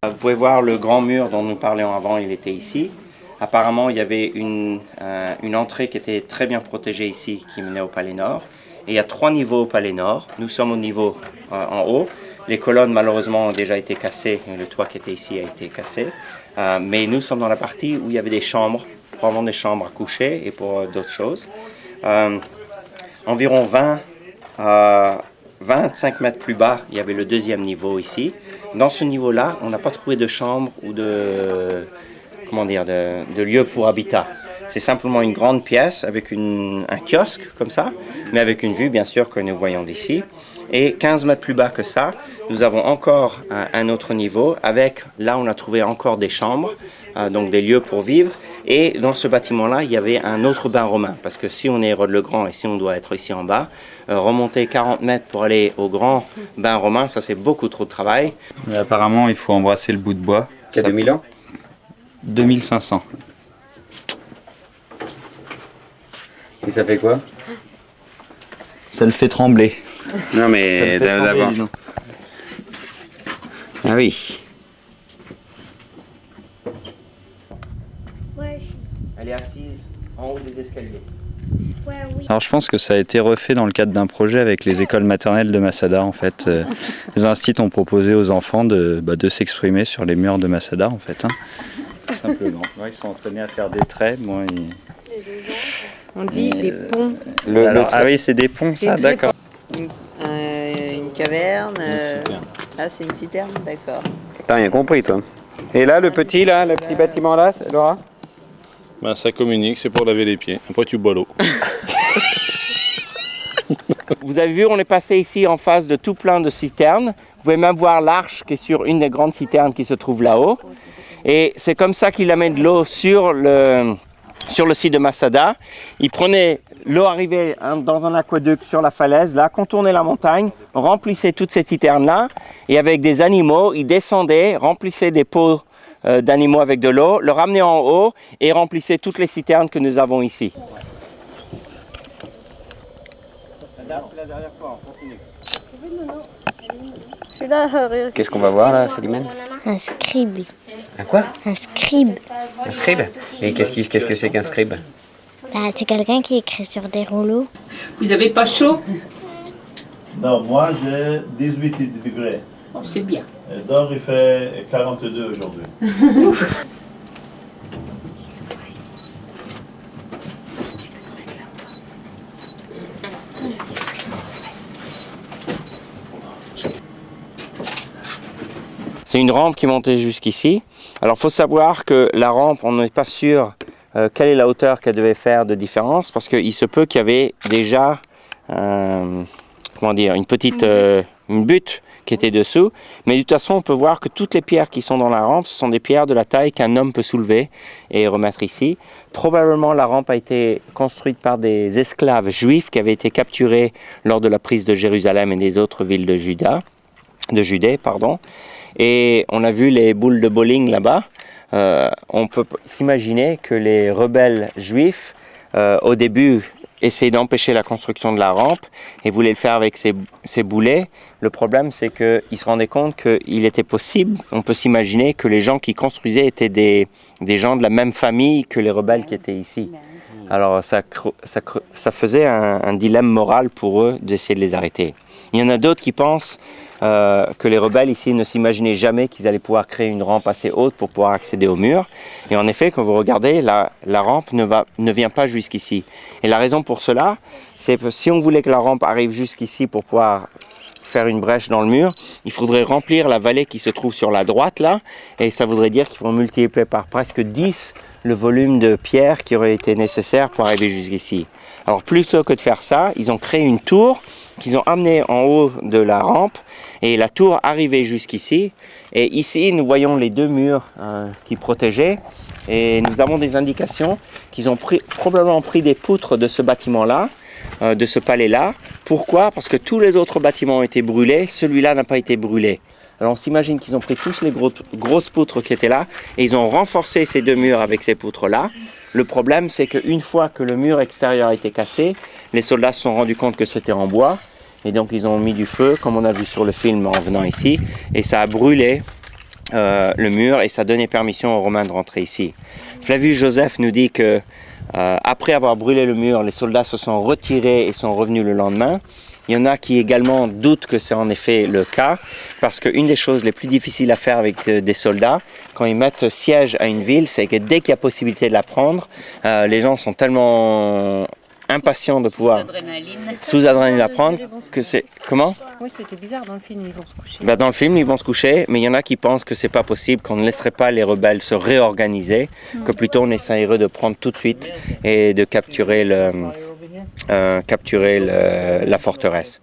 Vous pouvez voir le grand mur dont nous parlions avant, il était ici. Apparemment, il y avait une entrée qui était très bien protégée ici, qui menait au Palais Nord. Et il y a 3 niveaux au Palais Nord. Nous sommes au niveau en haut. Les colonnes, malheureusement, ont déjà été cassées. Le toit qui était ici a été cassé. Mais nous sommes dans la partie où il y avait des chambres, probablement des chambres à coucher et pour d'autres choses. Environ 25 mètres plus bas, il y avait le 2e niveau ici. Dans ce niveau-là, on n'a pas trouvé de chambre ou de lieu pour habitat. C'est simplement une grande pièce avec un kiosque comme ça, mais avec une vue bien sûr que nous voyons d'ici. Et 15 mètres plus bas que ça, nous avons encore un autre niveau avec, là on a trouvé encore des chambres, donc des lieux pour vivre. Et dans ce bâtiment-là, il y avait un autre bain romain, parce que si on est Hérode-le-Grand et si on doit être ici en bas, remonter 40 mètres pour aller au grand bain romain, ça c'est beaucoup trop de travail. Mais apparemment, il faut embrasser le bout de bois. Qui a 2000 ans 2500. Et ça fait quoi? Ça le fait trembler. Non mais d'abord. Ah oui. Elle est assise en haut des escaliers. Alors je pense que ça a été refait dans le cadre d'un projet avec les écoles maternelles de Masada en fait. Les instituts ont proposé aux enfants de s'exprimer sur les murs de Masada en fait. Hein. Tout simplement. Ouais, ils sont entraînés à faire des traits. Bon, On dit des ponts. Ah oui, c'est des ponts ça, d'accord. Une caverne. Ah, c'est une citerne, d'accord. T'as rien compris toi. Et là, le petit bâtiment là, Laura? Ben, ça communique, c'est pour laver les pieds. Après, tu bois l'eau. Vous avez vu, on est passé ici en face de tout plein de citernes. Vous pouvez même voir l'arche qui est sur une des grandes citernes qui se trouve là-haut. Et c'est comme ça qu'il amène de l'eau sur le site de Masada. Il prenait l'eau arrivée dans un aqueduc sur la falaise, là, contournait la montagne, remplissait toutes ces citernes-là. Et avec des animaux, il descendait, remplissait des pots d'animaux avec de l'eau, le ramenait en haut et remplissait toutes les citernes que nous avons ici. C'est la dernière fois, on continue. Qu'est-ce qu'on va voir là, Salimane? Un scribe. Un quoi? Un scribe. Un scribe? Et qu'est-ce que c'est qu'un scribe? Bah, c'est quelqu'un qui écrit sur des rouleaux. Vous avez pas chaud? Non, moi j'ai 18 degrés. Oh, c'est bien. Et donc il fait 42 aujourd'hui. C'est une rampe qui montait jusqu'ici. Alors il faut savoir que la rampe, on n'est pas sûr quelle est la hauteur qu'elle devait faire de différence, parce qu'il se peut qu'il y avait déjà une butte qui était dessous. Mais de toute façon, on peut voir que toutes les pierres qui sont dans la rampe, ce sont des pierres de la taille qu'un homme peut soulever et remettre ici. Probablement, la rampe a été construite par des esclaves juifs qui avaient été capturés lors de la prise de Jérusalem et des autres villes de Judée. Et on a vu les boules de bowling là-bas. On peut s'imaginer que les rebelles juifs, au début, essayaient d'empêcher la construction de la rampe et voulaient le faire avec ces boulets. Le problème, c'est qu'ils se rendaient compte qu'il était possible, on peut s'imaginer que les gens qui construisaient étaient des gens de la même famille que les rebelles qui étaient ici. Alors ça faisait un dilemme moral pour eux d'essayer de les arrêter. Il y en a d'autres qui pensent que les rebelles ici ne s'imaginaient jamais qu'ils allaient pouvoir créer une rampe assez haute pour pouvoir accéder au mur. Et en effet, quand vous regardez, la rampe ne vient pas jusqu'ici. Et la raison pour cela, c'est que si on voulait que la rampe arrive jusqu'ici pour pouvoir faire une brèche dans le mur, il faudrait remplir la vallée qui se trouve sur la droite là, et ça voudrait dire qu'il faut multiplier par presque 10 le volume de pierre qui aurait été nécessaire pour arriver jusqu'ici. Alors plutôt que de faire ça, ils ont créé une tour qu'ils ont amenée en haut de la rampe, et la tour arrivait jusqu'ici. Et ici, nous voyons les deux murs qui protégeaient, et nous avons des indications qu'ils ont probablement pris des poutres de ce bâtiment-là, de ce palais-là. Pourquoi? Parce que tous les autres bâtiments ont été brûlés, celui-là n'a pas été brûlé. Alors on s'imagine qu'ils ont pris tous les grosses poutres qui étaient là, et ils ont renforcé ces deux murs avec ces poutres-là. Le problème, c'est qu'une fois que le mur extérieur a été cassé, les soldats se sont rendus compte que c'était en bois, et donc ils ont mis du feu, comme on a vu sur le film en venant ici, et ça a brûlé le mur et ça donnait permission aux Romains de rentrer ici. Flavius Joseph nous dit que après avoir brûlé le mur, les soldats se sont retirés et sont revenus le lendemain. Il y en a qui également doutent que c'est en effet le cas, parce qu'une des choses les plus difficiles à faire avec des soldats, quand ils mettent siège à une ville, c'est que dès qu'il y a possibilité de la prendre, les gens sont tellement impatients de pouvoir sous adrénaline la prendre que c'est... Comment ? Oui, c'était bizarre dans le film, ils vont se coucher. Dans le film, ils vont se coucher, mais il y en a qui pensent que c'est pas possible, qu'on ne laisserait pas les rebelles se réorganiser, que plutôt on essaierait de prendre tout de suite et de capturer la forteresse.